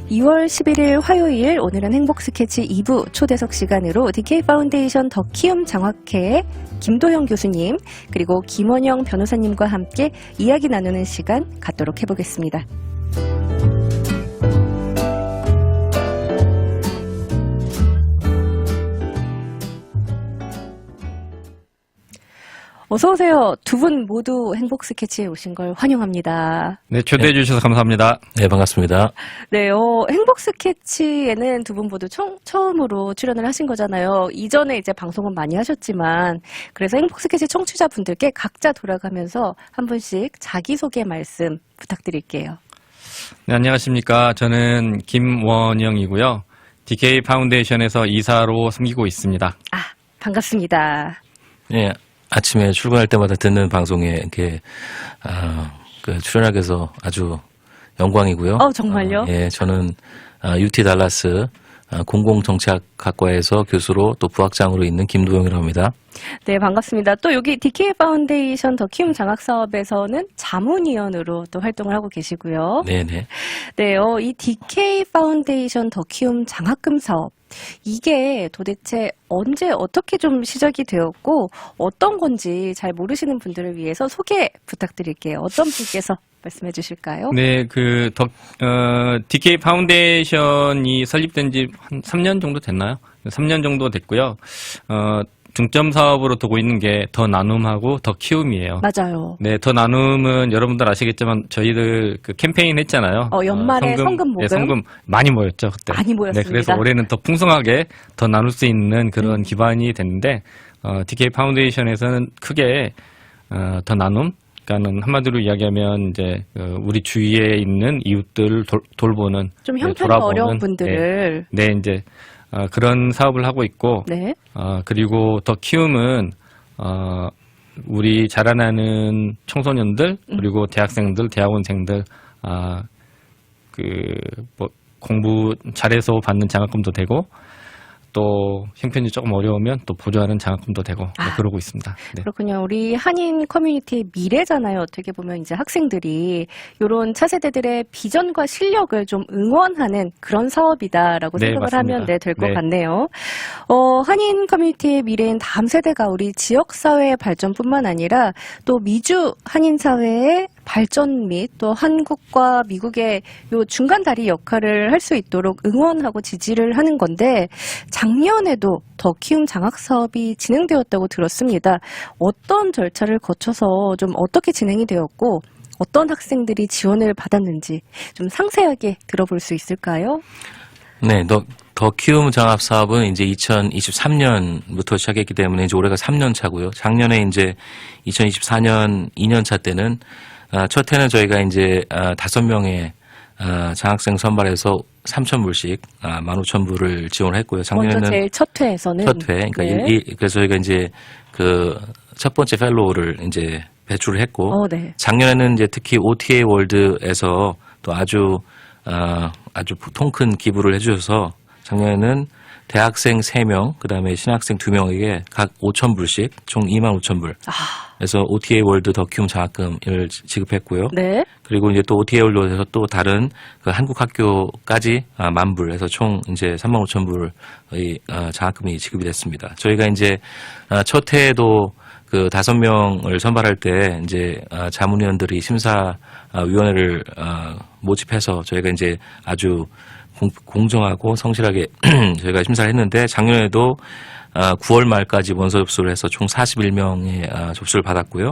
2월 11일 화요일 오늘은 행복 스케치 2부 초대석 시간으로 DK 파운데이션 더 키움 장학회의 김도영 교수님 그리고 김원영 변호사님과 함께 이야기 나누는 시간 갖도록 해보겠습니다. 어서 오세요. 두 분 모두 행복 스케치에 오신 걸 환영합니다. 네, 초대해 주셔서 감사합니다. 네, 반갑습니다. 네, 행복 스케치에는 두 분 모두 처음으로 출연을 하신 거잖아요. 이전에 이제 방송은 많이 하셨지만, 그래서 행복 스케치 청취자분들께 각자 돌아가면서 한 분씩 자기소개 말씀 부탁드릴게요. 네, 안녕하십니까. 저는 김원영이고요. DK 파운데이션에서 이사로 섬기고 있습니다. 아, 반갑습니다. 네, 아침에 출근할 때마다 듣는 방송에 이렇게 출연하게 돼서 아주 영광이고요. 정말요? 예, 저는 UT 달라스 공공정책학과에서 교수로 또 부학장으로 있는 김도영이라고 합니다. 네, 반갑습니다. 또 여기 DK 파운데이션 더 키움 장학사업에서는 자문위원으로 또 활동을 하고 계시고요. 네네. 네, 이 DK 파운데이션 더 키움 장학금 사업. 이게 도대체 언제 어떻게 좀 시작이 되었고 어떤 건지 잘 모르시는 분들을 위해서 소개 부탁드릴게요. 어떤 분께서 말씀해 주실까요? 네, DK 파운데이션이 설립된 지 한 3년 정도 됐나요? 3년 정도 됐고요. 중점 사업으로 두고 있는 게 더 나눔하고 더 키움이에요. 맞아요. 네, 더 나눔은 여러분들 아시겠지만 저희들 캠페인 했잖아요. 연말에 성금 모금. 네, 성금 많이 모였죠, 그때. 많이 모였습니다. 네, 그래서 올해는 더 풍성하게 더 나눌 수 있는 그런 기반이 됐는데, DK 파운데이션에서는 크게, 더 나눔? 그러니까는 한마디로 이야기하면 이제 우리 주위에 있는 이웃들을 돌보는 좀 형편이 어려운 분들을 네, 이제 그런 사업을 하고 있고 네. 그리고 더 키움은 우리 자라나는 청소년들 그리고 대학생들, 대학원생들 공부 잘해서 받는 장학금도 되고 또 형편이 조금 어려우면 또 보조하는 장학금도 되고 그러고 있습니다. 네. 그렇군요. 우리 한인 커뮤니티의 미래잖아요. 어떻게 보면 이제 학생들이 이런 차세대들의 비전과 실력을 좀 응원하는 그런 사업이다라고 네, 생각을 맞습니다. 하면 될 것 네. 같네요. 한인 커뮤니티의 미래인 다음 세대가 우리 지역 사회의 발전뿐만 아니라 또 미주 한인 사회의 발전 및 또 한국과 미국의 요 중간 다리 역할을 할 수 있도록 응원하고 지지를 하는 건데 작년에도 더 키움 장학 사업이 진행되었다고 들었습니다. 어떤 절차를 거쳐서 좀 어떻게 진행이 되었고 어떤 학생들이 지원을 받았는지 좀 상세하게 들어볼 수 있을까요? 네, 더 키움 장학 사업은 이제 2023년부터 시작했기 때문에 이제 올해가 3년 차고요. 작년에 이제 2024년 2년 차 때는 첫 해는 저희가 이제 5명의 장학생 선발해서 3,000불씩 15,000불을 지원했고요. 작년에는 먼저 제일 첫 회에서는 첫 회, 그러니까 네. 그래서 저희가 이제 첫 번째 펠로우를 이제 배출을 했고 네. 작년에는 이제 특히 OTA 월드에서 또 아주 통 큰 기부를 해주셔서 작년에는 대학생 3명, 그 다음에 신학생 2명에게 각 5,000불씩 총 25,000불. 그래서 OTA 월드 더 키움 장학금을 지급했고요. 네. 그리고 이제 또 OTA 월드에서 또 다른 한국 학교까지 10,000불 해서 총 이제 35,000불의 장학금이 지급이 됐습니다. 저희가 이제 첫 해에도 5명을 선발할 때 이제 자문위원들이 심사위원회를 모집해서 저희가 이제 아주 공정하고 성실하게 저희가 심사를 했는데 작년에도 9월 말까지 원서 접수를 해서 총 41명의 접수를 받았고요.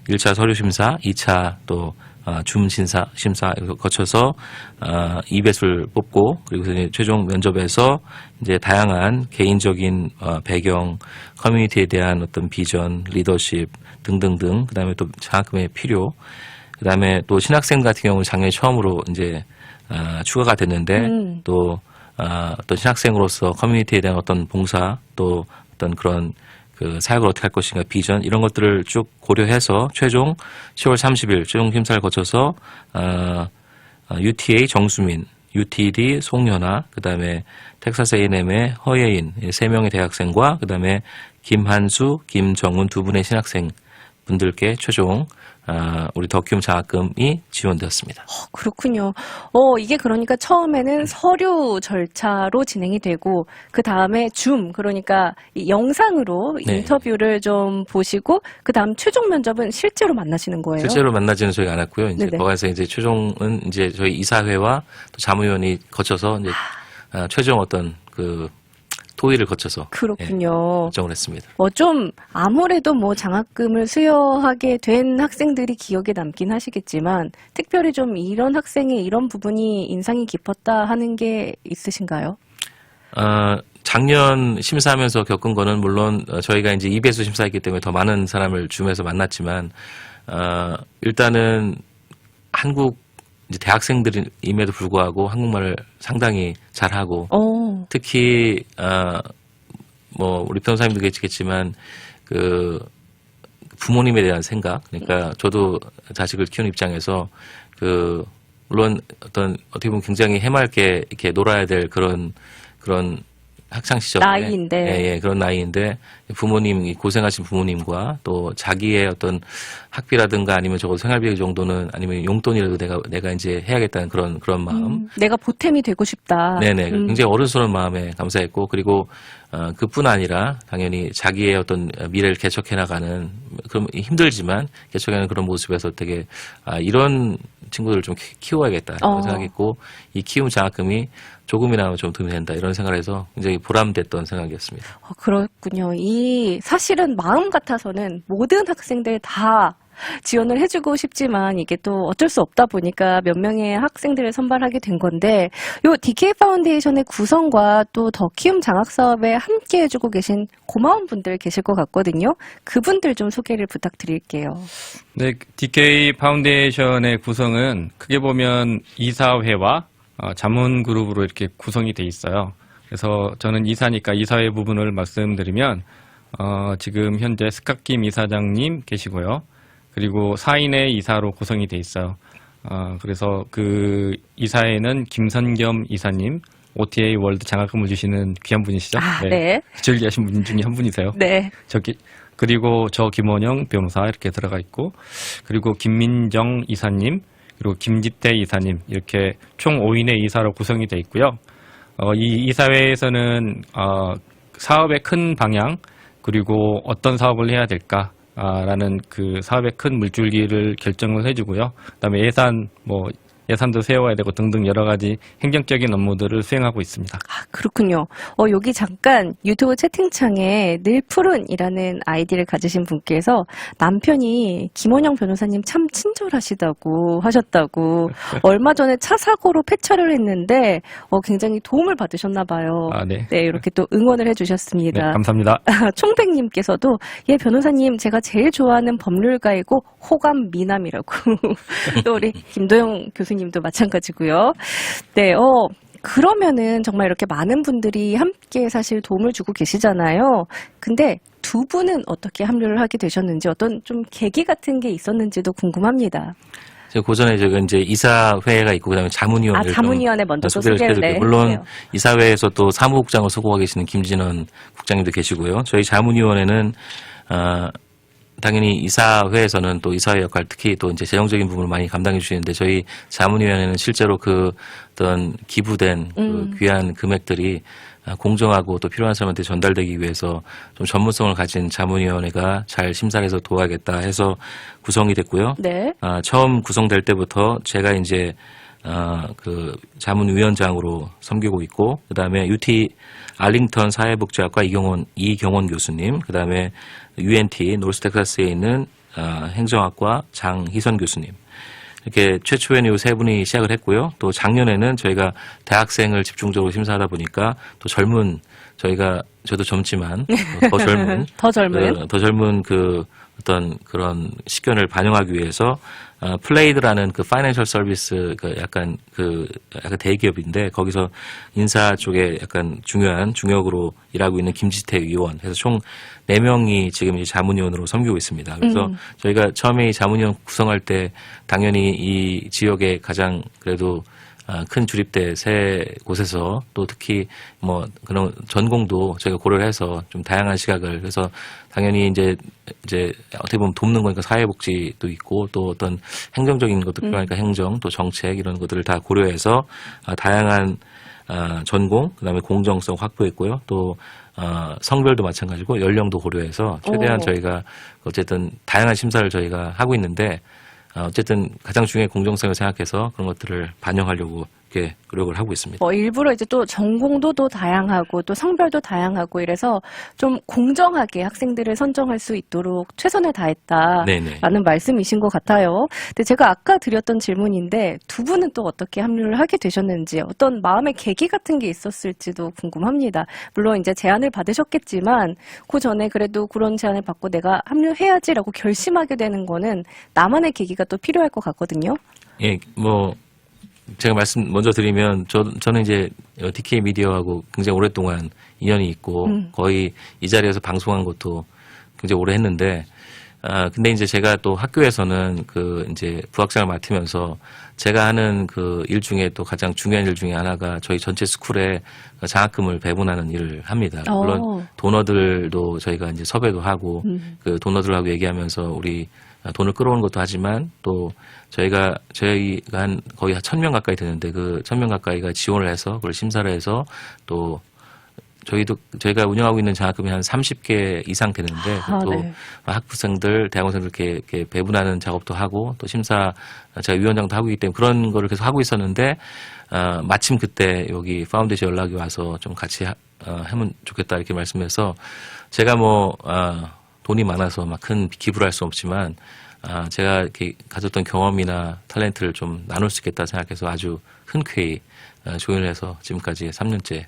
1차 서류 심사, 2차 또 심사 거쳐서 2배수를 뽑고 그리고 이제 최종 면접에서 이제 다양한 개인적인 배경, 커뮤니티에 대한 어떤 비전, 리더십 등등등 그다음에 또 장학금의 필요, 그다음에 또 신학생 같은 경우는 작년에 처음으로 이제 추가가 됐는데 또 어떤 신학생으로서 커뮤니티에 대한 어떤 봉사 또 어떤 그런 사역을 어떻게 할 것인가 비전 이런 것들을 쭉 고려해서 최종 10월 30일 최종 심사를 거쳐서 UTA 정수민, UTD 송연아, 그다음에 텍사스 A&M의 허예인 3명의 대학생과 그다음에 김한수, 김정훈 2분의 신학생 분들께 최종 우리 더 키움 장학금이 지원되었습니다. 그렇군요. 이게 그러니까 처음에는 서류 절차로 진행이 되고, 그 다음에 그러니까 이 영상으로 네. 인터뷰를 좀 보시고, 그 다음 최종 면접은 실제로 만나시는 거예요? 실제로 만나지는 저희가 않았고요. 이제 네네. 거기서 이제 최종은 이제 저희 이사회와 또 자문위원이 거쳐서 이제 최종 어떤 그 토의를 거쳐서 그렇군요. 결정을 했습니다. 좀 아무래도 뭐 장학금을 수여하게 된 학생들이 기억에 남긴 하시겠지만, 특별히 좀 이런 학생의 이런 부분이 인상이 깊었다 하는 게 있으신가요? 작년 심사하면서 겪은 거는 물론 저희가 이제 2배수 심사했기 때문에 더 많은 사람을 줌에서 만났지만, 일단은 한국 이제 대학생들임에도 불구하고 한국말을 상당히 잘하고, 특히 뭐 우리 변호사님도 계시겠지만 그 부모님에 대한 생각, 그러니까 저도 자식을 키우는 입장에서 그 물론 어떻게 보면 굉장히 해맑게 이렇게 놀아야 될 그런 학창 시절에 나이인데. 그런 나이인데 부모님 고생하신 부모님과 또 자기의 어떤 학비라든가 아니면 적어도 생활비 정도는 아니면 용돈이라도 내가 이제 해야겠다는 그런 마음. 내가 보탬이 되고 싶다. 네네. 굉장히 어른스러운 마음에 감사했고, 그리고 그뿐 아니라 당연히 자기의 어떤 미래를 개척해 나가는, 그럼 힘들지만 개척하는 그런 모습에서 되게 이런 친구들을 좀 키워야겠다 이런 생각했고, 이 키움 장학금이 조금이나마 좀 도움이 된다 이런 생각을 해서 굉장히 보람됐던 생각이었습니다. 그렇군요. 사실은 마음 같아서는 모든 학생들 다 지원을 해주고 싶지만 이게 또 어쩔 수 없다 보니까 몇 명의 학생들을 선발하게 된 건데, 요 DK 파운데이션의 구성과 또 더 키움 장학 사업에 함께 해주고 계신 고마운 분들 계실 것 같거든요. 그분들 좀 소개를 부탁드릴게요. 네, DK 파운데이션의 구성은 크게 보면 이사회와 자문 그룹으로 이렇게 구성이 돼 있어요. 그래서 저는 이사니까 이사회 부분을 말씀드리면 지금 현재 스카김 이사장님 계시고요. 그리고 4인의 이사로 구성이 돼 있어요. 그래서 그 이사회는 김선겸 이사님, OTA 월드 장학금을 주시는 귀한 분이시죠? 네. 즐기하신 분 중에 한 분이세요. 네. 그리고 저 김원영 변호사 이렇게 들어가 있고, 그리고 김민정 이사님, 그리고 김집대 이사님, 이렇게 총 5인의 이사로 구성이 돼 있고요. 이 이사회에서는 사업의 큰 방향, 그리고 어떤 사업을 해야 될까라는 그 사업의 큰 물줄기를 결정을 해주고요. 그다음에 예산도 세워야 되고 등등 여러 가지 행정적인 업무들을 수행하고 있습니다. 그렇군요. 여기 잠깐 유튜브 채팅창에 늘푸른이라는 아이디를 가지신 분께서 남편이 김원영 변호사님 참 친절하시다고 하셨다고, 얼마 전에 차 사고로 폐차를 했는데 굉장히 도움을 받으셨나 봐요. 네. 네, 이렇게 또 응원을 해주셨습니다. 네, 감사합니다. 총백님께서도 변호사님 제가 제일 좋아하는 법률가이고 호감 미남이라고. 또 우리 김도영 교수님도 마찬가지고요. 네, 그러면은 정말 이렇게 많은 분들이 함께 사실 도움을 주고 계시잖아요. 근데 두 분은 어떻게 합류를 하게 되셨는지, 어떤 좀 계기 같은 게 있었는지도 궁금합니다. 그 전에 저가 이제 이사회가 있고 그다음에 자문위원회. 자문위원회 먼저 또 소개를 해드릴게요. 물론 이사회에서 또 사무국장을 수고하고 계시는 김진원 국장님도 계시고요. 저희 자문위원회는 당연히 이사회에서는 또 이사회 역할, 특히 또 이제 재정적인 부분을 많이 감당해 주시는데, 저희 자문위원회는 실제로 그 어떤 기부된 그 귀한 금액들이 공정하고 또 필요한 사람한테 전달되기 위해서 좀 전문성을 가진 자문위원회가 잘 심사를 해서 도와야겠다 해서 구성이 됐고요. 네. 처음 구성될 때부터 제가 이제 그 자문위원장으로 섬기고 있고, 그 다음에 UT 알링턴 사회복지학과 이경원 교수님, 그 다음에 UNT 노스텍사스에 있는 행정학과 장희선 교수님, 이렇게 최초에는 이 세 분이 시작을 했고요. 또 작년에는 저희가 대학생을 집중적으로 심사하다 보니까 또 저도 젊지만 더 젊은 그 어떤 그런 식견을 반영하기 위해서 플레이드라는 그 파이낸셜 서비스 약간 대기업인데, 거기서 인사 쪽에 약간 중요한 중역으로 일하고 있는 김지태 위원 해서 총 4명이 지금 이제 자문위원으로 섬기고 있습니다. 그래서 저희가 처음에 이 자문위원 구성할 때 당연히 이 지역에 가장 그래도 큰 주립대 세 곳에서 또 특히 뭐 그런 전공도 저희가 고려를 해서 좀 다양한 시각을 그래서 당연히 이제 어떻게 보면 돕는 거니까 사회복지도 있고 또 어떤 행정적인 것도 필요하니까 행정 또 정책 이런 것들을 다 고려해서 다양한 전공 그다음에 공정성 확보했고요. 또 성별도 마찬가지고 연령도 고려해서 최대한 저희가 어쨌든 다양한 심사를 저희가 하고 있는데 어쨌든 가장 중요한 공정성을 생각해서 그런 것들을 반영하려고 이렇게 노력을 하고 있습니다. 일부러 이제 또 전공도 또 다양하고 또 성별도 다양하고 이래서 좀 공정하게 학생들을 선정할 수 있도록 최선을 다했다라는 네네. 말씀이신 것 같아요. 근데 제가 아까 드렸던 질문인데 두 분은 또 어떻게 합류를 하게 되셨는지 어떤 마음의 계기 같은 게 있었을지도 궁금합니다. 물론 이제 제안을 받으셨겠지만 그 전에 그래도 그런 제안을 받고 내가 합류해야지라고 결심하게 되는 거는 나만의 계기가 또 필요할 것 같거든요. 예, 뭐 제가 말씀 먼저 드리면 저는 이제 DK 미디어하고 굉장히 오랫동안 인연이 있고 거의 이 자리에서 방송한 것도 굉장히 오래 했는데 근데 이제 제가 또 학교에서는 그 이제 부학장을 맡으면서 제가 하는 그 일 중에 또 가장 중요한 일 중에 하나가 저희 전체 스쿨에 장학금을 배분하는 일을 합니다. 물론 도너들도 저희가 이제 섭외도 하고 그 도너들하고 얘기하면서 우리 돈을 끌어오는 것도 하지만 또 저희가 한 거의 1,000명 가까이 되는데 그 1,000명 가까이가 지원을 해서 그걸 심사를 해서 또 저희가 운영하고 있는 장학금이 한 30개 이상 되는데 또 네. 학부생들, 대학원생들 이렇게 배분하는 작업도 하고 또 심사 제가 위원장도 하고 있기 때문에 그런 거를 계속 하고 있었는데 마침 그때 여기 파운데이션 연락이 와서 좀 같이 하면 좋겠다 이렇게 말씀해서 제가 돈이 많아서 막 큰 기부를 할 수 없지만 제가 이렇게 가졌던 경험이나 탤런트를 좀 나눌 수 있겠다 생각해서 아주 흔쾌히 조인을 해서 지금까지 3년째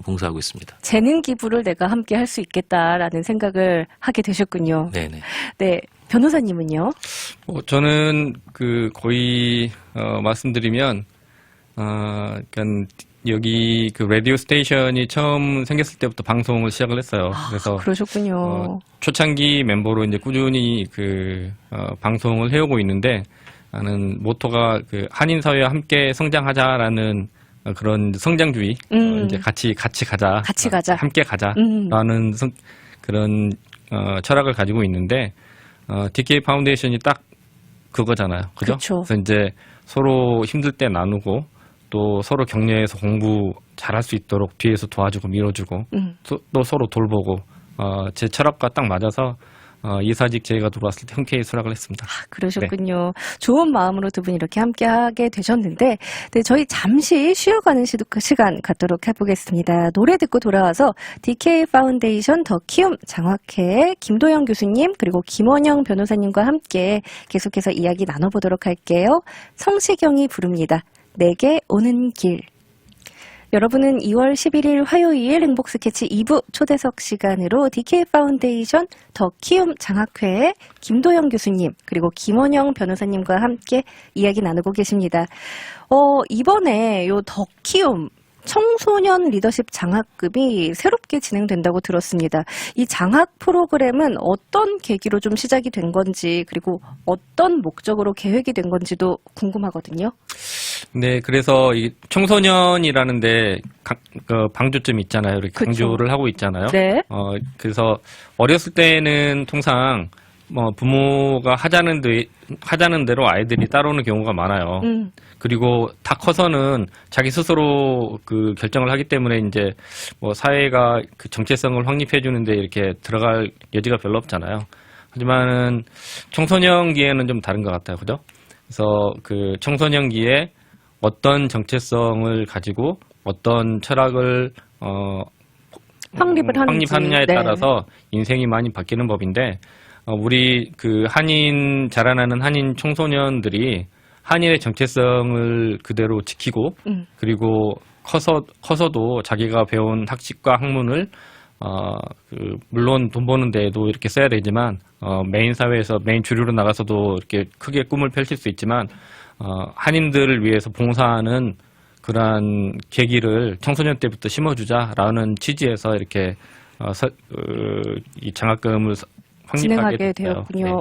봉사하고 있습니다. 재능 기부를 내가 함께 할 수 있겠다라는 생각을 하게 되셨군요. 네네. 네, 변호사님은요? 저는 거의 말씀드리면 그러니까 여기 그 라디오 스테이션이 처음 생겼을 때부터 방송을 시작을 했어요. 그래서 그러셨군요. 초창기 멤버로 이제 꾸준히 방송을 해오고 있는데 나는 모토가 한인 사회와 함께 성장하자라는 그런 성장주의 이제 같이 가자, 같이 가자. 함께 가자라는 그런 철학을 가지고 있는데 DK 파운데이션이 딱 그거잖아요, 그죠? 그쵸. 그래서 이제 서로 힘들 때 나누고 또 서로 격려해서 공부 잘할 수 있도록 뒤에서 도와주고 밀어주고 또 서로 돌보고 제 철학과 딱 맞아서 이사직 제의가 들어왔을 때 흔쾌히 수락을 했습니다. 그러셨군요. 네. 좋은 마음으로 두 분이 이렇게 함께하게 되셨는데 네, 저희 잠시 쉬어가는 시간 갖도록 해보겠습니다. 노래 듣고 돌아와서 DK 파운데이션 더 키움 장학회 김도영 교수님 그리고 김원영 변호사님과 함께 계속해서 이야기 나눠보도록 할게요. 성시경이 부릅니다. 내게 오는 길. 여러분은 2월 11일 화요일 행복 스케치 2부 초대석 시간으로 DK 파운데이션 더 키움 장학회의 김도영 교수님 그리고 김원영 변호사님과 함께 이야기 나누고 계십니다. 이번에 요 더 키움 청소년 리더십 장학금이 새롭게 진행된다고 들었습니다. 이 장학 프로그램은 어떤 계기로 좀 시작이 된 건지 그리고 어떤 목적으로 계획이 된 건지도 궁금하거든요. 네, 그래서 이 청소년이라는데 방조점 있잖아요. 이렇게 강조를 하고 있잖아요. 네. 그래서 어렸을 때는 통상 부모가 하자는 대로 아이들이 따라오는 경우가 많아요. 그리고 다 커서는 자기 스스로 결정을 하기 때문에 이제 사회가 그 정체성을 확립해 주는데 이렇게 들어갈 여지가 별로 없잖아요. 하지만은 청소년기에는 좀 다른 것 같아요, 그죠? 그래서 청소년기에 어떤 정체성을 가지고 어떤 철학을 확립하느냐에 따라서 인생이 많이 바뀌는 법인데 우리 자라나는 한인 청소년들이 한인의 정체성을 그대로 지키고 그리고 커서도 자기가 배운 학식과 학문을 물론 돈 버는 데에도 이렇게 써야 되지만 메인 사회에서 메인 주류로 나가서도 이렇게 크게 꿈을 펼칠 수 있지만 한인들을 위해서 봉사하는 그러한 계기를 청소년 때부터 심어주자라는 취지에서 이렇게 이 장학금을 진행하게 되었군요.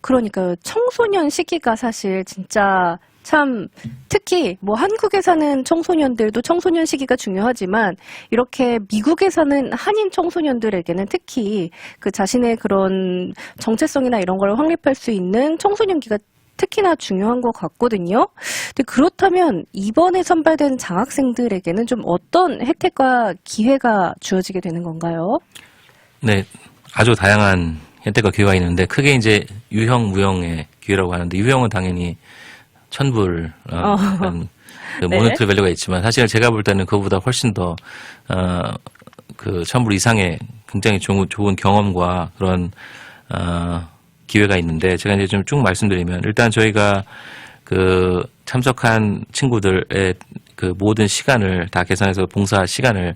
그러니까 청소년 시기가 사실 진짜 참 특히 뭐 한국에 사는 청소년들도 청소년 시기가 중요하지만 이렇게 미국에 사는 한인 청소년들에게는 특히 그 자신의 그런 정체성이나 이런 걸 확립할 수 있는 청소년기가 특히나 중요한 것 같거든요. 근데 그렇다면 이번에 선발된 장학생들에게는 좀 어떤 혜택과 기회가 주어지게 되는 건가요? 네, 아주 다양한 혜택과 기회가 있는데 크게 이제 유형, 무형의 기회라고 하는데 유형은 당연히 1,000불 그 네. 모니터리 밸류가 있지만 사실 제가 볼 때는 그거보다 훨씬 더 그 1,000불 이상의 굉장히 좋은 경험과 그런 기회가 있는데 제가 이제 좀 쭉 말씀드리면 일단 저희가 그 참석한 친구들의 그 모든 시간을 다 계산해서 봉사 시간을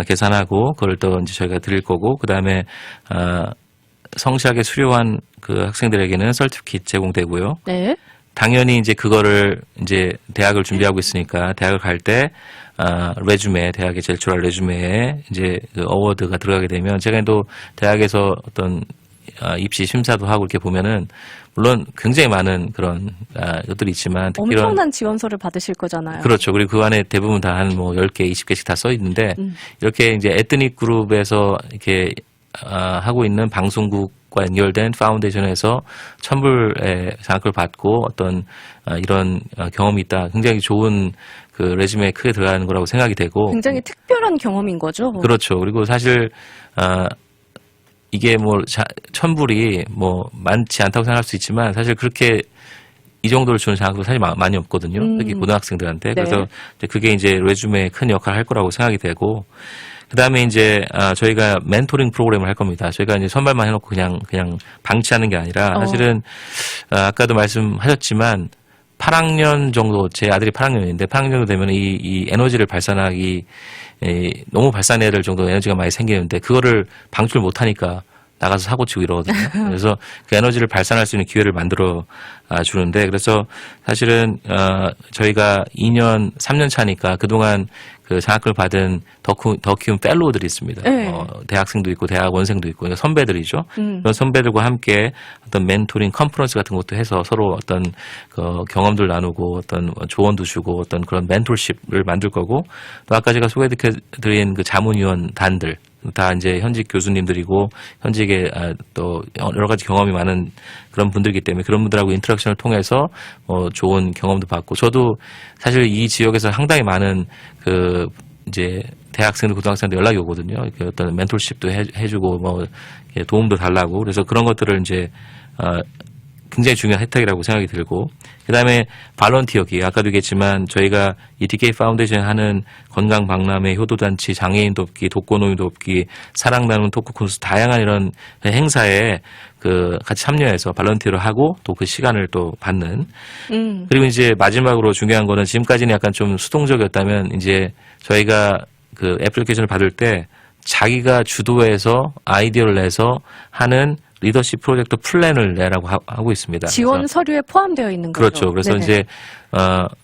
계산하고 그걸 또 이제 저희가 드릴 거고 그다음에 성실하게 수료한 그 학생들에게는 서티피킷 제공되고요. 네. 당연히 이제 그거를 이제 대학을 준비하고 있으니까 대학을 갈 때 레주메 대학에 제출할 레주메에 이제 그 어워드가 들어가게 되면 제가 또 대학에서 어떤 입시 심사도 하고 이렇게 보면은 물론 굉장히 많은 그런 것들이 있지만 특히 이런 엄청난 지원서를 받으실 거잖아요. 그렇죠. 그리고 그 안에 대부분 다 한 뭐 10개, 20개씩 다 써 있는데 이렇게 이제 에트닉 그룹에서 이렇게 하고 있는 방송국과 연결된 파운데이션에서 1,000불의 장학금을 받고 어떤 이런 경험이 있다. 굉장히 좋은 그 레주메에 크게 들어가는 거라고 생각이 되고 굉장히 특별한 경험인 거죠. 그렇죠. 그리고 사실 이게 뭐 1,000불이 뭐 많지 않다고 생각할 수 있지만 사실 그렇게 이 정도를 주는 장학도 사실 많이 없거든요. 특히 고등학생들한테. 네. 그래서 이제 그게 이제 레주메에 큰 역할을 할 거라고 생각이 되고 그다음에 이제 저희가 멘토링 프로그램을 할 겁니다. 저희가 이제 선발만 해놓고 그냥 방치하는 게 아니라 사실은 아까도 말씀하셨지만 8학년 정도 제 아들이 8학년인데 8학년 정도 되면 이 에너지를 발산하기 너무 발산해야 될 정도 에너지가 많이 생기는데 그거를 방출 못하니까 나가서 사고 치고 이러거든요. 그래서 그 에너지를 발산할 수 있는 기회를 만들어 주는데 그래서 사실은 저희가 2년, 3년 차니까 그동안 그 장학금을 받은 더 키운 펠로우들이 있습니다. 네. 대학생도 있고 대학원생도 있고 그러니까 선배들이죠. 그런 선배들과 함께 어떤 멘토링 컨퍼런스 같은 것도 해서 서로 어떤 그 경험들 나누고 어떤 조언도 주고 어떤 그런 멘토십을 만들 거고 또 아까 제가 소개해드린 그 자문위원단들 다 이제 현직 교수님들이고 현직에 또 여러 가지 경험이 많은 그런 분들이기 때문에 그런 분들하고 인터랙션을 통해서 좋은 경험도 받고 저도 사실 이 지역에서 상당히 많은 그 이제 대학생들 고등학생들 연락이 오거든요. 이렇게 어떤 멘토십도 해주고 뭐 도움도 달라고 그래서 그런 것들을 이제 굉장히 중요한 혜택이라고 생각이 들고 그다음에 발런티어기 아까도 얘기했지만 저희가 이 DK 파운데이션 하는 건강 박람회 효도잔치 장애인 돕기 독거노인 돕기 사랑 나누는 토크 콘서트 다양한 이런 행사에 그 같이 참여해서 발런티어를 하고 또 그 시간을 또 받는 그리고 이제 마지막으로 중요한 거는 지금까지는 약간 좀 수동적이었다면 이제 저희가 그 애플리케이션을 받을 때 자기가 주도해서 아이디어를 내서 하는 리더십 프로젝트 플랜을 내라고 하고 있습니다. 지원 서류에 포함되어 있는 거죠. 그렇죠. 그래서 네네. 이제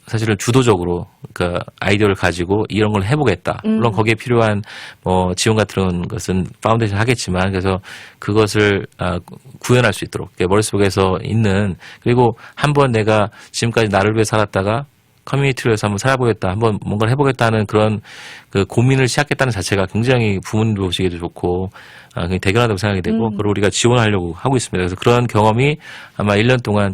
사실은 주도적으로 그 아이디어를 가지고 이런 걸 해보겠다. 물론 거기에 필요한 뭐 지원 같은 것은 파운데이션 하겠지만 그래서 그것을 구현할 수 있도록 머릿속에서 있는 그리고 한번 내가 지금까지 나를 위해 살았다가 커뮤니티를 위해서 한번 살아보겠다, 한번 뭔가를 해보겠다는 그런 그 고민을 시작했다는 자체가 굉장히 부모님들 보시기에도 좋고 굉장히 대견하다고 생각이 되고 그걸 우리가 지원하려고 하고 있습니다. 그래서 그런 경험이 아마 1년 동안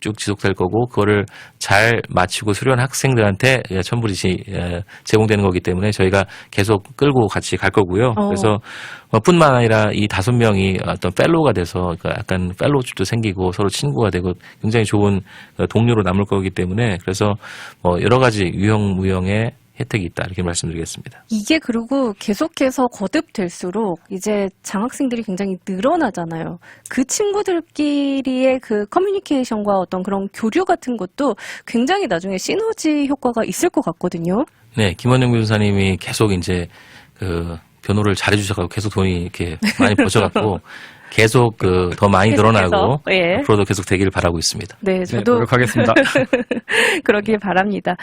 쭉 지속될 거고 그거를 잘 마치고 수료한 학생들한테 1,000불이 제공되는 거기 때문에 저희가 계속 끌고 같이 갈 거고요. 그래서 뿐만 아니라 이 5명이 어떤 펠로우가 돼서 그러니까 약간 펠로우십도 생기고 서로 친구가 되고 굉장히 좋은 동료로 남을 거기 때문에 그래서 뭐 여러 가지 유형 무형의 혜택이 있다 이렇게 말씀드리겠습니다. 이게 그리고 계속해서 거듭될수록 이제 장학생들이 굉장히 늘어나잖아요. 그 친구들끼리의 그 커뮤니케이션과 어떤 그런 교류 같은 것도 굉장히 나중에 시너지 효과가 있을 것 같거든요. 네, 김원영 변호사님이 계속 이제 그 변호를 잘해주셔서 계속 돈이 이렇게 많이 버셔갖고 계속 그 더 많이 늘어나고 예. 앞으로도 계속 되기를 바라고 있습니다. 네, 네, 저도 노력하겠습니다. 그러길 바랍니다.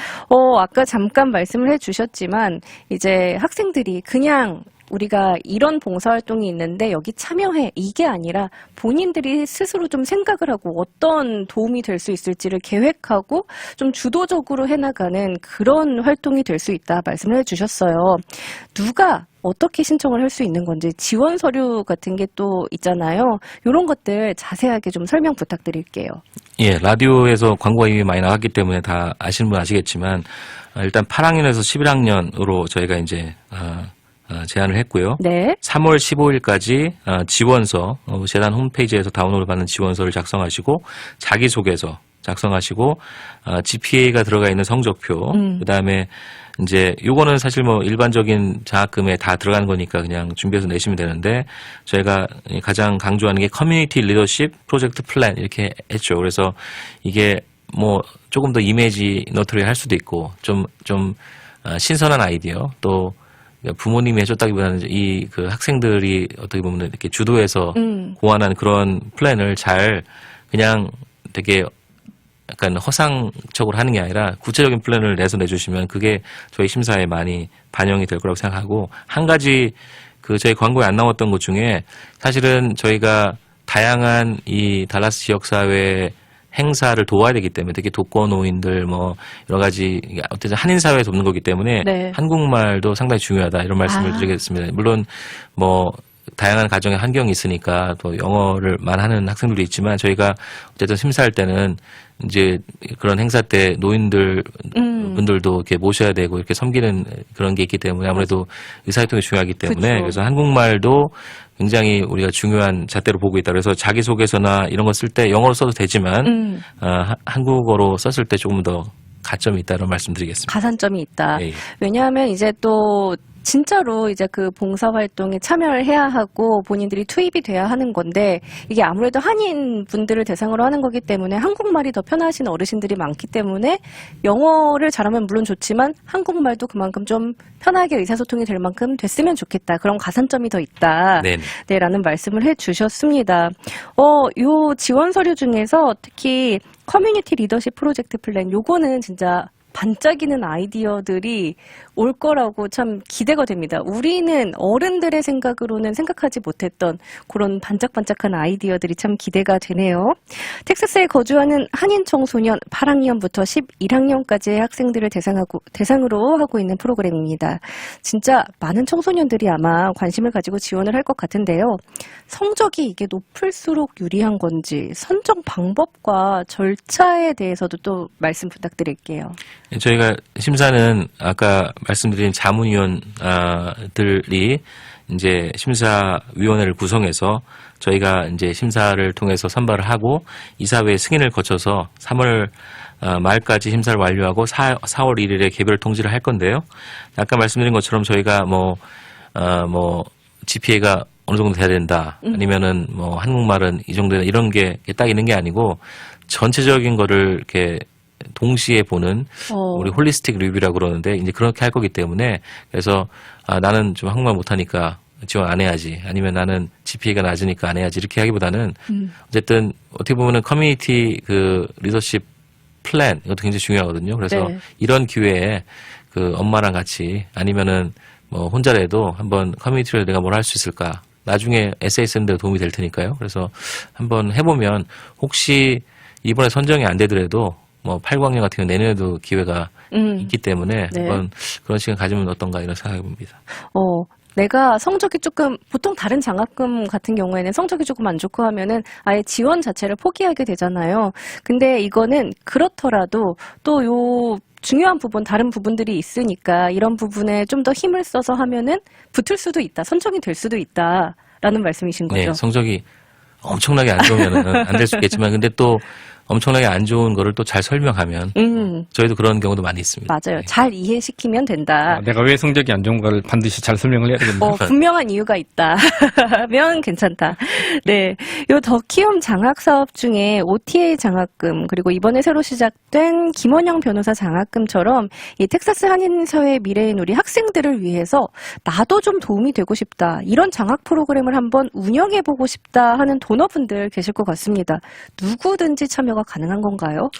아까 잠깐 말씀을 해주셨지만 이제 학생들이 그냥 우리가 이런 봉사활동이 있는데 여기 참여해 이게 아니라 본인들이 스스로 좀 생각을 하고 어떤 도움이 될 수 있을지를 계획하고 좀 주도적으로 해나가는 그런 활동이 될 수 있다 말씀을 해주셨어요. 누가 어떻게 신청을 할 수 있는 건지 지원 서류 같은 게 또 있잖아요. 이런 것들 자세하게 좀 설명 부탁드릴게요. 예, 라디오에서 광고가 이미 많이 나왔기 때문에 다 아시는 분 아시겠지만 일단 8학년에서 11학년으로 저희가 이제 제안을 했고요. 네. 3월 15일까지 지원서 재단 홈페이지에서 다운로드 받는 지원서를 작성하시고 자기소개서 작성하시고 GPA가 들어가 있는 성적표 그다음에 이제 요거는 사실 뭐 일반적인 장학금에 다 들어가는 거니까 그냥 준비해서 내시면 되는데 저희가 가장 강조하는 게 커뮤니티 리더십 프로젝트 플랜 이렇게 했죠. 그래서 이게 뭐 조금 더 이미지 너트리 할 수도 있고 좀 신선한 아이디어 또 부모님이 해줬다기보다는 이 그 학생들이 어떻게 보면 이렇게 주도해서 고안한 그런 플랜을 잘 그냥 되게 약간 허상적으로 하는 게 아니라 구체적인 플랜을 내주시면 그게 저희 심사에 많이 반영이 될 거라고 생각하고 한 가지 그 저희 광고에 안 나왔던 것 중에 사실은 저희가 다양한 이 달라스 지역사회 행사를 도와야 되기 때문에 특히 독거노인들 뭐 여러 가지 어쨌든 한인 사회에 돕는 거기 때문에 네. 한국말도 상당히 중요하다 이런 말씀을 드리겠습니다. 물론 뭐 다양한 가정의 환경이 있으니까 또 영어를만 하는 학생들도 있지만 저희가 어쨌든 심사할 때는 이제 그런 행사 때 노인들 분들도 이렇게 모셔야 되고 이렇게 섬기는 그런 게 있기 때문에 아무래도 의사소통이 중요하기 때문에 그쵸. 그래서 한국말도 굉장히 우리가 중요한 잣대로 보고 있다. 그래서 자기소개서나 이런 거 쓸 때 영어로 써도 되지만 한국어로 썼을 때 조금 더 가점이 있다는 말씀드리겠습니다. 가산점이 있다. 예, 예. 왜냐하면 이제 또 진짜로 이제 그 봉사활동에 참여를 해야 하고 본인들이 투입이 돼야 하는 건데 이게 아무래도 한인 분들을 대상으로 하는 거기 때문에 한국말이 더 편하신 어르신들이 많기 때문에 영어를 잘하면 물론 좋지만 한국말도 그만큼 좀 편하게 의사소통이 될 만큼 됐으면 좋겠다. 그런 가산점이 더 있다. 네네. 네, 라는 말씀을 해 주셨습니다. 요 지원 서류 중에서 특히 커뮤니티 리더십 프로젝트 플랜 요거는 진짜 반짝이는 아이디어들이 올 거라고 참 기대가 됩니다. 우리는 어른들의 생각으로는 생각하지 못했던 그런 반짝반짝한 아이디어들이 참 기대가 되네요. 텍사스에 거주하는 한인 청소년 8학년부터 11학년까지의 학생들을 대상으로 하고 있는 프로그램입니다. 진짜 많은 청소년들이 아마 관심을 가지고 지원을 할 것 같은데요. 성적이 이게 높을수록 유리한 건지 선정 방법과 절차에 대해서도 또 말씀 부탁드릴게요. 저희가 심사는 아까 말씀드린 자문위원들이 이제 심사위원회를 구성해서 저희가 이제 심사를 통해서 선발을 하고 이사회 승인을 거쳐서 3월 말까지 심사를 완료하고 4월 1일에 개별 통지를 할 건데요. 아까 말씀드린 것처럼 저희가 뭐 GPA가 어느 정도 돼야 된다. 아니면은 뭐 한국말은 이 정도 이런 게 딱 있는 게 아니고 전체적인 거를 이렇게 동시에 보는 우리 홀리스틱 리뷰라고 그러는데 이제 그렇게 할 거기 때문에 그래서 나는 좀 한국말 못하니까 지원 안 해야지 아니면 나는 GPA가 낮으니까 안 해야지 이렇게 하기보다는 어쨌든 어떻게 보면은 커뮤니티 그 리더십 플랜 이것도 굉장히 중요하거든요. 그래서 네. 이런 기회에 그 엄마랑 같이 아니면은 뭐 혼자라도 한번 커뮤니티로 내가 뭘 할 수 있을까 나중에 에세이 쓰는데 도움이 될 테니까요. 그래서 한번 해보면 혹시 이번에 선정이 안 되더라도 뭐 8, 9학년 같은 경우 내년에도 기회가 있기 때문에 네. 한번 그런 시간 가지면 어떤가 이런 생각해 봅니다. 내가 성적이 조금 보통 다른 장학금 같은 경우에는 성적이 조금 안 좋고 하면은 아예 지원 자체를 포기하게 되잖아요. 근데 이거는 그렇더라도 또 요 중요한 부분, 다른 부분들이 있으니까 이런 부분에 좀 더 힘을 써서 하면은 붙을 수도 있다, 선정이 될 수도 있다라는 말씀이신 거죠. 네, 성적이 엄청나게 안 좋으면 안 될 수 있겠지만 근데 또 엄청나게 안 좋은 거를 또 잘 설명하면 저희도 그런 경우도 많이 있습니다. 맞아요. 네. 잘 이해시키면 된다. 내가 왜 성적이 안 좋은가를 반드시 잘 설명을 해야 되겠네요. 분명한 이유가 있다. 면 괜찮다. 네. 요 더 키움 장학 사업 중에 OTA 장학금, 그리고 이번에 새로 시작된 김원영 변호사 장학금처럼 이 텍사스 한인사회의 미래인 우리 학생들을 위해서 나도 좀 도움이 되고 싶다. 이런 장학 프로그램을 한번 운영해보고 싶다 하는 도너분들 계실 것 같습니다. 누구든지 참여가 참여가 가능한 건가요?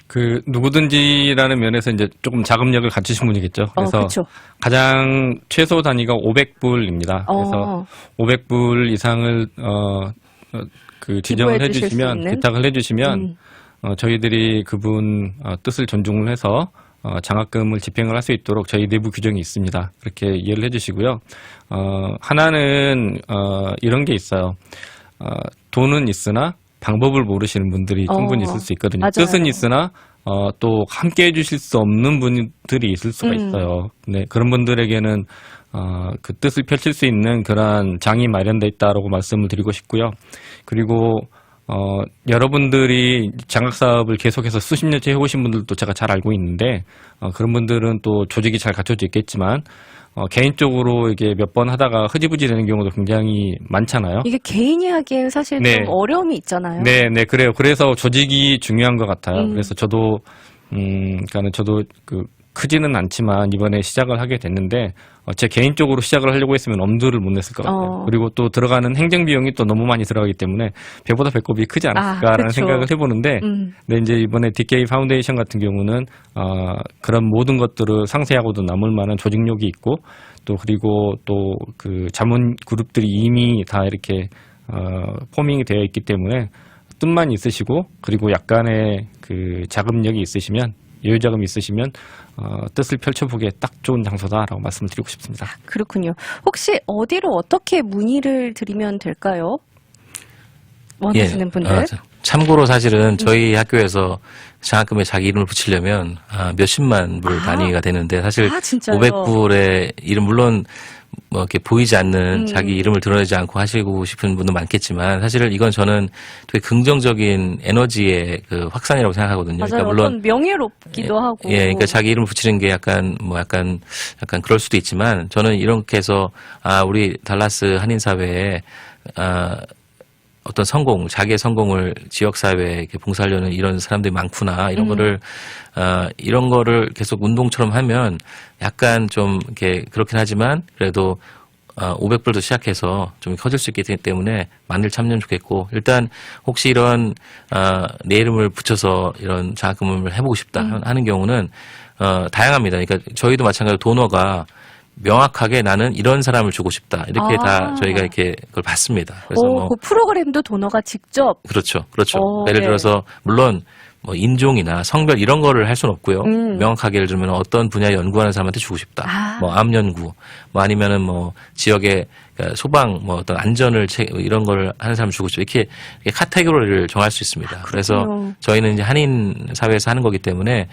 그 누구든지라는 면에서 이제 조금 자금력을 갖추신 분이겠죠. 그래서 그렇죠. 가장 최소 단위가 500불입니다. 그래서 500불 이상을 그 지정을 기부해 주실 수 해주시면 있는? 기탁을 해주시면 저희들이 그분 뜻을 존중을 해서 장학금을 집행을 할 수 있도록 저희 내부 규정이 있습니다. 그렇게 이해를 해주시고요. 하나는 이런 게 있어요. 돈은 있으나 방법을 모르시는 분들이 충분히 있을 수 있거든요. 맞아요. 뜻은 있으나 또 함께 해주실 수 없는 분들이 있을 수가 있어요. 네, 그런 분들에게는 그 뜻을 펼칠 수 있는 그러한 장이 마련돼 있다라고 말씀을 드리고 싶고요. 그리고 여러분들이 장학 사업을 계속해서 수십 년째 해오신 분들도 제가 잘 알고 있는데 그런 분들은 또 조직이 잘 갖춰져 있겠지만 개인적으로 이게 몇 번 하다가 흐지부지 되는 경우도 굉장히 많잖아요. 이게 개인이 하기엔 사실 네. 좀 어려움이 있잖아요. 네, 그래요. 그래서 조직이 중요한 것 같아요. 그래서 저도, 그러니까 저도 크지는 않지만 이번에 시작을 하게 됐는데, 제 개인적으로 시작을 하려고 했으면 엄두를 못 냈을 것 같아요. 그리고 또 들어가는 행정 비용이 또 너무 많이 들어가기 때문에 배보다 배꼽이 크지 않았을까라는 그쵸. 생각을 해보는데, 근데 이제 이번에 DK 파운데이션 같은 경우는, 그런 모든 것들을 상세하고도 남을 만한 조직력이 있고, 또 그리고 또 그 자문 그룹들이 이미 다 이렇게 포밍이 되어 있기 때문에 뜻만 있으시고 그리고 약간의 그 자금력이 있으시면 여유 자금이 있으시면 뜻을 펼쳐보기에 딱 좋은 장소다라고 말씀을 드리고 싶습니다. 그렇군요. 혹시 어디로 어떻게 문의를 드리면 될까요? 원하시는 분들. 참고로 사실은 저희 학교에서 장학금에 자기 이름을 붙이려면 몇십만 불 단위가 되는데 사실 진짜요? 500불의 이름 물론 뭐 이렇게 보이지 않는 자기 이름을 드러내지 않고 하시고 싶은 분도 많겠지만 사실 이건 저는 되게 긍정적인 에너지의 그 확산이라고 생각하거든요. 맞아요. 그러니까 물론 어떤 명예롭기도 하고. 그러니까 자기 이름을 붙이는 게 약간 그럴 수도 있지만 저는 이렇게 해서 우리 달라스 한인사회에 어떤 성공, 자기의 성공을 지역사회에 이렇게 봉사하려는 이런 사람들이 많구나, 이런 이런 거를 계속 운동처럼 하면 약간 좀 이렇게 그렇긴 하지만 그래도 500불도 시작해서 좀 커질 수 있기 때문에 많이들 참여하면 좋겠고, 일단 혹시 이런 내 이름을 붙여서 이런 장학금을 해보고 싶다 하는 경우는 다양합니다. 그러니까 저희도 마찬가지로 도너가 명확하게 나는 이런 사람을 주고 싶다. 이렇게 다 저희가 이렇게 그걸 받습니다. 그래서 그 프로그램도 도너가 직접. 그렇죠. 그렇죠. 네. 예를 들어서 물론 뭐 인종이나 성별 이런 거를 할 수는 없고요. 명확하게 예를 들면 어떤 분야 연구하는 사람한테 주고 싶다. 뭐 암 연구, 뭐 아니면은 뭐 지역의 그러니까 소방, 뭐 어떤 안전을 이런 거를 하는 사람 주고 싶다. 이렇게 카테고리를 정할 수 있습니다. 그래서 저희는 이제 한인 사회에서 하는 거기 때문에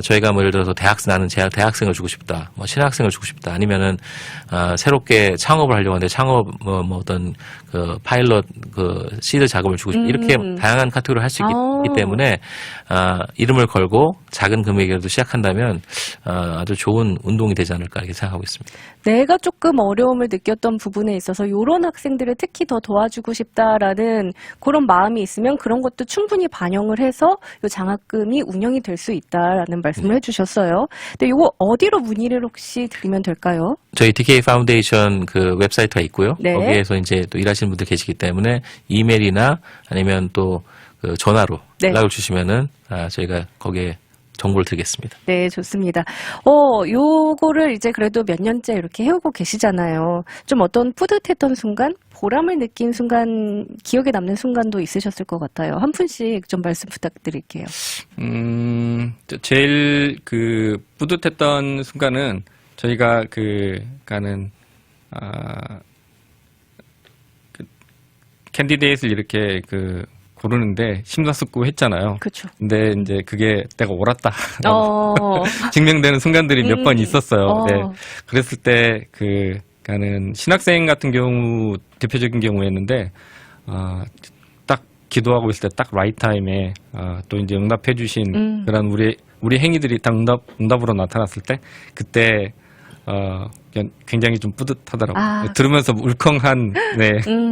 저희가 뭐 예를 들어서 나는 대학생을 주고 싶다, 뭐 신학생을 주고 싶다, 아니면은 새롭게 창업을 하려고 하는데 창업 뭐 어떤 그 파일럿 그 시드 자금을 주고 싶다. 이렇게 다양한 카테고리를 할 수 있기 때문에 이름을 걸고 작은 금액이라도 시작한다면 아주 좋은 운동이 되지 않을까 이렇게 생각하고 있습니다. 내가 조금 어려움을 느꼈던 부분에 있어서 이런 학생들을 특히 더 도와주고 싶다라는 그런 마음이 있으면 그런 것도 충분히 반영을 해서 이 장학금이 운영이 될 수 있다라는 말씀을 해주셨어요. 근데 이거 어디로 문의를 혹시 드리면 될까요? 저희 DK 파운데이션 그 웹사이트가 있고요. 네. 거기에서 이제 또 일하시는 분들 계시기 때문에 이메일이나 아니면 또 그 전화로 네. 연락을 주시면은 저희가 거기에 정보를 드리겠습니다. 네, 좋습니다. 요거를 이제 그래도 몇 년째 이렇게 해오고 계시잖아요. 좀 어떤 뿌듯했던 순간, 보람을 느낀 순간, 기억에 남는 순간도 있으셨을 것 같아요. 한 분씩 좀 말씀 부탁드릴게요. 제일 그 뿌듯했던 순간은 저희가 그니까는 캔디데이트를 이렇게 고르는데 심사숙고했잖아요. 그렇죠. 근데 이제 그게 때가 옳았다. 증명되는 순간들이 몇 번 있었어요. 네. 그랬을 때 그니까는 신학생 같은 경우 대표적인 경우였는데 딱 기도하고 있을 때 딱 라이트 타임에 또 이제 응답해주신 그런 우리 행위들이 딱 응답으로 나타났을 때 그때 굉장히 좀 뿌듯하더라고요. 들으면서 울컹한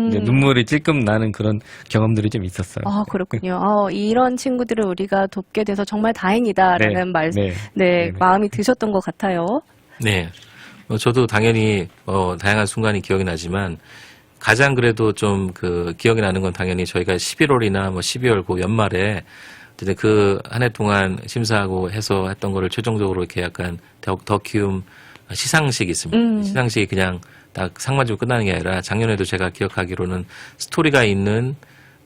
이제 눈물이 찔끔 나는 그런 경험들이 좀 있었어요. 그렇군요. 이런 친구들을 우리가 돕게 돼서 정말 다행이다라는 마음이 드셨던 것 같아요. 네. 저도 당연히 다양한 순간이 기억이 나지만 가장 그래도 좀 그 기억이 나는 건 당연히 저희가 11월이나 뭐 12월 그 연말에 그 한 해 동안 심사하고 해서 했던 거를 최종적으로 이렇게 약간 더큐움 시상식이 있습니다. 시상식이 그냥 딱 상만 주고 끝나는 게 아니라 작년에도 제가 기억하기로는 스토리가 있는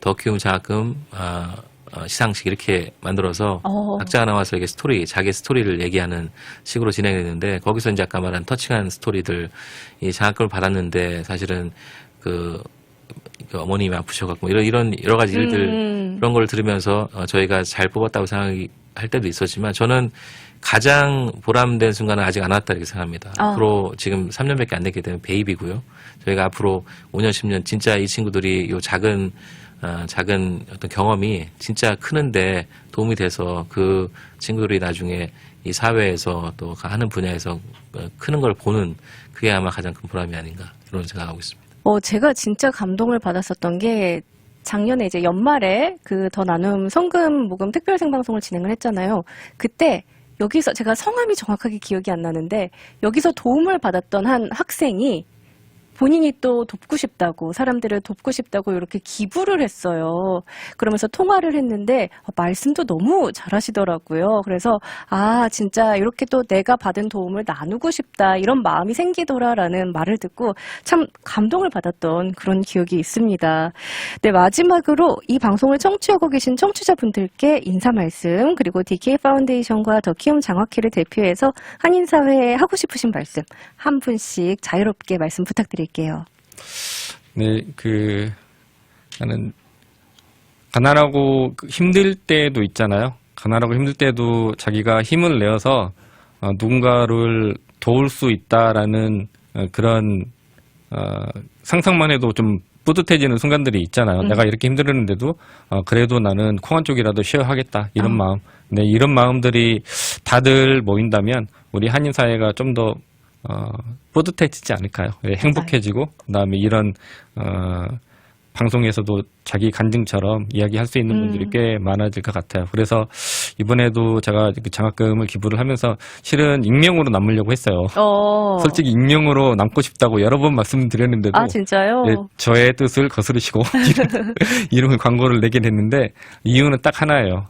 더큐움 장학금 시상식 이렇게 만들어서 각자가 나와서 이게 자기 스토리를 얘기하는 식으로 진행했는데 거기서 이제 아까 말한 터칭한 스토리들 이 장학금을 받았는데 사실은 그 어머님이 아프셔갖고 이런 여러 가지 일들 그런 걸 들으면서 저희가 잘 뽑았다고 생각할 때도 있었지만 저는 가장 보람된 순간은 아직 안 왔다 이렇게 생각합니다. 앞으로 지금 3년밖에 안 됐기 때문에 베이비고요. 저희가 앞으로 5년, 10년 진짜 이 친구들이 요 작은 어떤 경험이 진짜 크는데 도움이 돼서 그 친구들이 나중에 이 사회에서 또 하는 분야에서 크는 걸 보는 그게 아마 가장 큰 보람이 아닌가 이런 생각하고 있습니다. 제가 진짜 감동을 받았었던 게 작년에 이제 연말에 그 더 나눔 성금 모금 특별 생방송을 진행을 했잖아요. 그때 여기서 제가 성함이 정확하게 기억이 안 나는데 여기서 도움을 받았던 한 학생이 본인이 또 돕고 싶다고 사람들을 돕고 싶다고 이렇게 기부를 했어요. 그러면서 통화를 했는데 말씀도 너무 잘하시더라고요. 그래서 진짜 이렇게 또 내가 받은 도움을 나누고 싶다 이런 마음이 생기더라라는 말을 듣고 참 감동을 받았던 그런 기억이 있습니다. 네, 마지막으로 이 방송을 청취하고 계신 청취자분들께 인사 말씀 그리고 DK 파운데이션과 더 키움 장학회를 대표해서 한인사회에 하고 싶으신 말씀 한 분씩 자유롭게 말씀 부탁드릴게요. 네, 나는 가난하고 힘들 때도 있잖아요. 가난하고 힘들 때도 자기가 힘을 내어서 누군가를 도울 수 있다라는 그런 상상만 해도 좀 뿌듯해지는 순간들이 있잖아요. 내가 이렇게 힘들었는데도 그래도 나는 콩 한 쪽이라도 쉬어야겠다 이런 마음. 네, 이런 마음들이 다들 모인다면 우리 한인 사회가 좀 더 뿌듯해지지 않을까요? 네, 행복해지고 그다음에 이런 방송에서도 자기 간증처럼 이야기할 수 있는 분들이 꽤 많아질 것 같아요. 그래서 이번에도 제가 장학금을 기부를 하면서 실은 익명으로 남으려고 했어요. 솔직히 익명으로 남고 싶다고 여러 번 말씀드렸는데도 진짜요? 네, 저의 뜻을 거스르시고 이름을 광고를 내게 됐는데 이유는 딱 하나예요.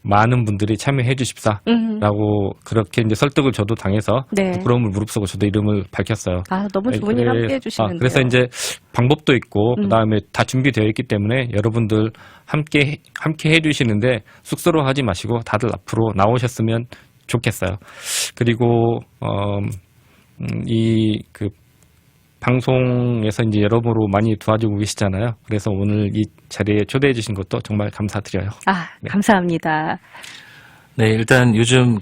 많은 분들이 참여해 주십사라고 그렇게 이제 설득을 저도 당해서 네. 부끄러움을 무릅쓰고 저도 이름을 밝혔어요. 너무 좋은 일 함께 해주시는데요. 그래서 이제 방법도 있고 그다음에 다 준비되어 있기 때문에 여러분들 함께 해주시는데 쑥스러워하지 마시고 다들 앞으로 나오셨으면 좋겠어요. 그리고 방송에서 이제 여러모로 많이 도와주고 계시잖아요. 그래서 오늘 이 자리에 초대해 주신 것도 정말 감사드려요. 네. 감사합니다. 네, 일단 요즘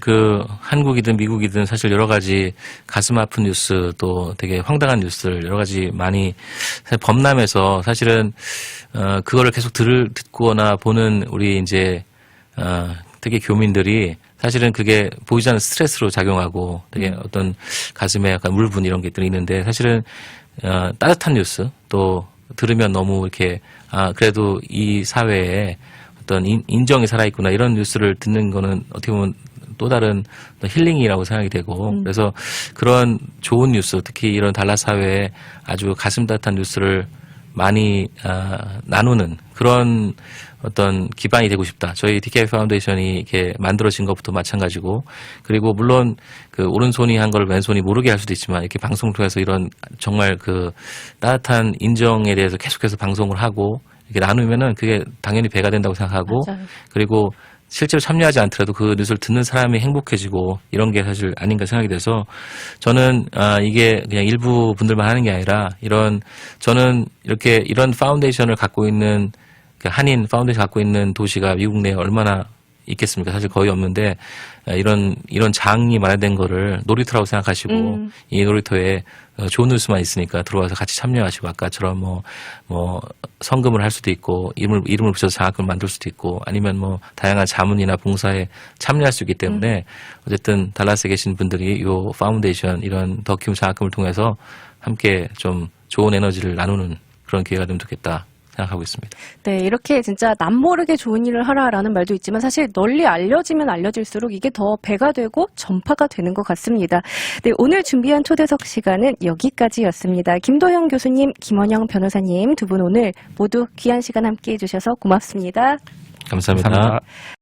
한국이든 미국이든 사실 여러 가지 가슴 아픈 뉴스 또 되게 황당한 뉴스를 여러 가지 많이 범람해서 사실은 그거를 계속 듣거나 보는 우리 이제 되게 교민들이 사실은 그게 보이지 않는 스트레스로 작용하고 되게 어떤 가슴에 약간 울분 이런 것들이 있는데 사실은 따뜻한 뉴스 또 들으면 너무 이렇게 그래도 이 사회에 어떤 인정이 살아있구나 이런 뉴스를 듣는 거는 어떻게 보면 또 다른 힐링이라고 생각이 되고 그래서 그런 좋은 뉴스 특히 이런 달라스 사회에 아주 가슴 따뜻한 뉴스를 많이 나누는 그런 어떤 기반이 되고 싶다. 저희 DK 파운데이션이 이렇게 만들어진 것부터 마찬가지고 그리고 물론 오른손이 한 걸 왼손이 모르게 할 수도 있지만 이렇게 방송을 통해서 이런 정말 따뜻한 인정에 대해서 계속해서 방송을 하고 이렇게 나누면은 그게 당연히 배가 된다고 생각하고 맞아요. 그리고 실제로 참여하지 않더라도 그 뉴스를 듣는 사람이 행복해지고 이런 게 사실 아닌가 생각이 돼서 저는 이게 그냥 일부 분들만 하는 게 아니라 저는 이런 파운데이션을 갖고 있는 한인 파운데이션 갖고 있는 도시가 미국 내에 얼마나 있겠습니까? 사실 거의 없는데 이런 장이 마련된 거를 놀이터라고 생각하시고 이 놀이터에 좋은 뉴스만 있으니까 들어와서 같이 참여하시고 아까처럼 뭐 성금을 할 수도 있고 이름을 붙여서 장학금을 만들 수도 있고 아니면 뭐 다양한 자문이나 봉사에 참여할 수 있기 때문에 어쨌든 달라스에 계신 분들이 이 파운데이션 이런 더 키움 장학금을 통해서 함께 좀 좋은 에너지를 나누는 그런 기회가 되면 좋겠다 생각하고 있습니다. 네, 이렇게 진짜 남모르게 좋은 일을 하라라는 말도 있지만 사실 널리 알려지면 알려질수록 이게 더 배가 되고 전파가 되는 것 같습니다. 네, 오늘 준비한 초대석 시간은 여기까지였습니다. 김도영 교수님, 김원영 변호사님 두 분 오늘 모두 귀한 시간 함께해 주셔서 고맙습니다. 감사합니다. 감사합니다.